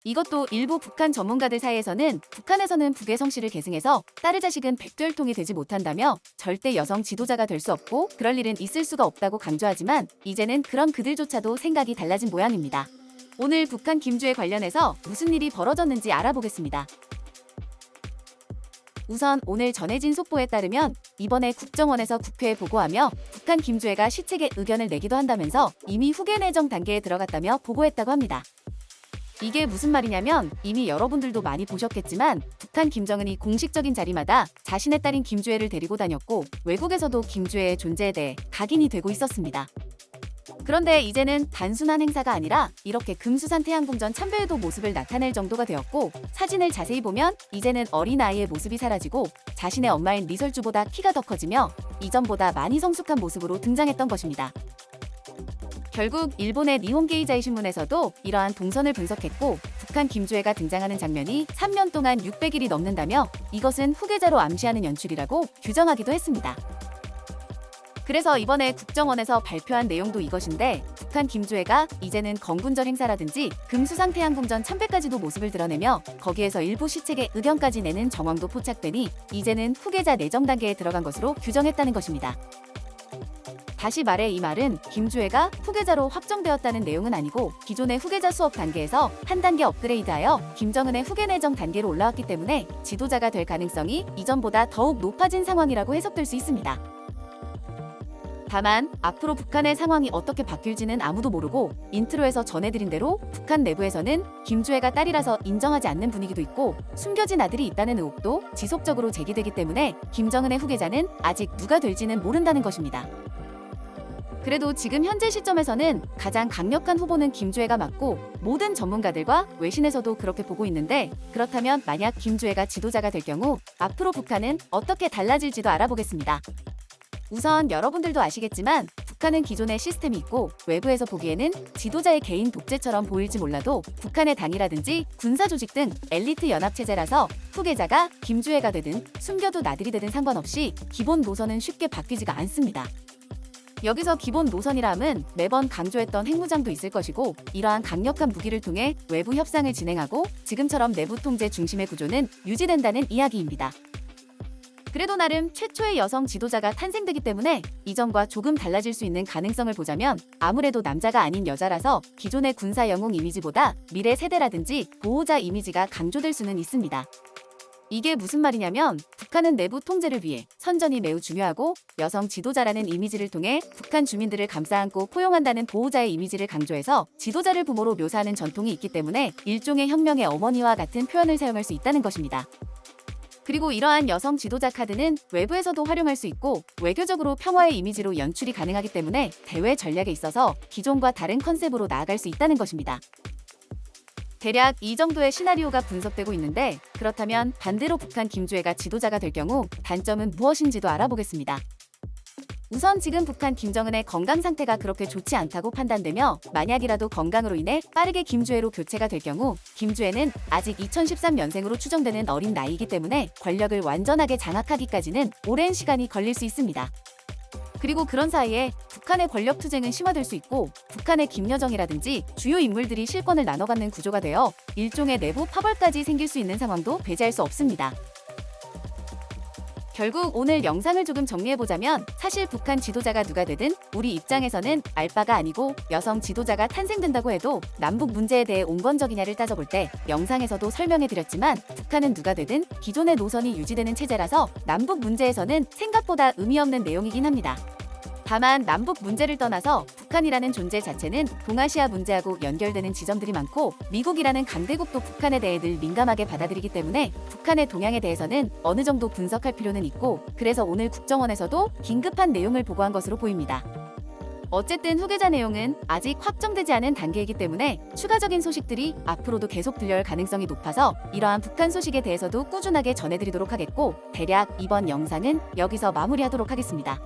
이것도 일부 북한 전문가들 사이에서는 북한에서는 북의 성씨를 계승해서 딸의 자식은 백두혈통이 되지 못한다며 절대 여성 지도자가 될 수 없고 그럴 일은 있을 수가 없다고 강조하지만 이제는 그런 그들조차도 생각이 달라진 모양입니다. 오늘 북한 김주에 관련해서 무슨 일이 벌어졌는지 알아보겠습니다. 우선 오늘 전해진 속보에 따르면 이번에 국정원에서 국회에 보고하며 북한 김주애가 시책에 의견을 내기도 한다면서 이미 후계 내정 단계에 들어갔다며 보고했다고 합니다. 이게 무슨 말이냐면 이미 여러분들도 많이 보셨겠지만 북한 김정은이 공식적인 자리마다 자신의 딸인 김주애를 데리고 다녔고 외국에서도 김주애의 존재에 대해 각인이 되고 있었습니다. 그런데 이제는 단순한 행사가 아니라 이렇게 금수산 태양궁전 참배에도 모습을 나타낼 정도가 되었고 사진을 자세히 보면 이제는 어린아이의 모습이 사라지고 자신의 엄마인 리설주보다 키가 더 커지며 이전보다 많이 성숙한 모습으로 등장했던 것입니다. 결국 일본의 니혼게이자이 신문에서도 이러한 동선을 분석했고 북한 김주애가 등장하는 장면이 3년 동안 600일이 넘는다며 이것은 후계자로 암시하는 연출이라고 규정하기도 했습니다. 그래서 이번에 국정원에서 발표한 내용도 이것인데 북한 김주애가 이제는 건군절 행사라든지 금수상 태양궁전 참배까지도 모습을 드러내며 거기에서 일부 시책의 의견까지 내는 정황도 포착되니 이제는 후계자 내정 단계에 들어간 것으로 규정했다는 것입니다. 다시 말해 이 말은 김주애가 후계자로 확정되었다는 내용은 아니고 기존의 후계자 수업 단계에서 한 단계 업그레이드하여 김정은의 후계 내정 단계로 올라왔기 때문에 지도자가 될 가능성이 이전보다 더욱 높아진 상황이라고 해석될 수 있습니다. 다만 앞으로 북한의 상황이 어떻게 바뀔지는 아무도 모르고 인트로에서 전해드린 대로 북한 내부에서는 김주애가 딸이라서 인정하지 않는 분위기도 있고 숨겨진 아들이 있다는 의혹도 지속적으로 제기되기 때문에 김정은의 후계자는 아직 누가 될지는 모른다는 것입니다. 그래도 지금 현재 시점에서는 가장 강력한 후보는 김주애가 맞고 모든 전문가들과 외신에서도 그렇게 보고 있는데 그렇다면 만약 김주애가 지도자가 될 경우 앞으로 북한은 어떻게 달라질지도 알아보겠습니다. 우선 여러분들도 아시겠지만 북한은 기존의 시스템이 있고 외부에서 보기에는 지도자의 개인 독재처럼 보일지 몰라도 북한의 당이라든지 군사조직 등 엘리트 연합체제라서 후계자가 김주애가 되든 숨겨둔 아들이 되든 상관없이 기본 노선은 쉽게 바뀌지가 않습니다. 여기서 기본 노선이라 함은 매번 강조했던 핵무장도 있을 것이고 이러한 강력한 무기를 통해 외부 협상을 진행하고 지금처럼 내부 통제 중심의 구조는 유지된다는 이야기입니다. 그래도 나름 최초의 여성 지도자가 탄생되기 때문에 이전과 조금 달라질 수 있는 가능성을 보자면 아무래도 남자가 아닌 여자라서 기존의 군사 영웅 이미지보다 미래 세대라든지 보호자 이미지가 강조될 수는 있습니다. 이게 무슨 말이냐면 북한은 내부 통제를 위해 선전이 매우 중요하고 여성 지도자라는 이미지를 통해 북한 주민들을 감싸안고 포용한다는 보호자의 이미지를 강조해서 지도자를 부모로 묘사하는 전통이 있기 때문에 일종의 혁명의 어머니와 같은 표현을 사용할 수 있다는 것입니다. 그리고 이러한 여성 지도자 카드는 외부에서도 활용할 수 있고 외교적으로 평화의 이미지로 연출이 가능하기 때문에 대외 전략에 있어서 기존과 다른 컨셉으로 나아갈 수 있다는 것입니다. 대략 이 정도의 시나리오가 분석되고 있는데 그렇다면 반대로 북한 김주애가 지도자가 될 경우 단점은 무엇인지도 알아보겠습니다. 우선 지금 북한 김정은의 건강 상태가 그렇게 좋지 않다고 판단되며 만약이라도 건강으로 인해 빠르게 김주애로 교체가 될 경우 김주애는 아직 2013년생으로 추정되는 어린 나이이기 때문에 권력을 완전하게 장악하기까지는 오랜 시간이 걸릴 수 있습니다. 그리고 그런 사이에 북한의 권력 투쟁은 심화될 수 있고 북한의 김여정이라든지 주요 인물들이 실권을 나눠 갖는 구조가 되어 일종의 내부 파벌까지 생길 수 있는 상황도 배제할 수 없습니다. 결국 오늘 영상을 조금 정리해보자면 사실 북한 지도자가 누가 되든 우리 입장에서는 알바가 아니고 여성 지도자가 탄생된다고 해도 남북 문제에 대해 온건적이냐를 따져볼 때 영상에서도 설명해드렸지만 북한은 누가 되든 기존의 노선이 유지되는 체제라서 남북 문제에서는 생각보다 의미 없는 내용이긴 합니다. 다만 남북 문제를 떠나서 북한이라는 존재 자체는 동아시아 문제하고 연결되는 지점들이 많고 미국이라는 강대국도 북한에 대해 늘 민감하게 받아들이기 때문에 북한의 동향에 대해서는 어느 정도 분석할 필요는 있고 그래서 오늘 국정원에서도 긴급한 내용을 보고한 것으로 보입니다. 어쨌든 후계자 내용은 아직 확정되지 않은 단계이기 때문에 추가적인 소식들이 앞으로도 계속 들려올 가능성이 높아서 이러한 북한 소식에 대해서도 꾸준하게 전해드리도록 하겠고 대략 이번 영상은 여기서 마무리하도록 하겠습니다.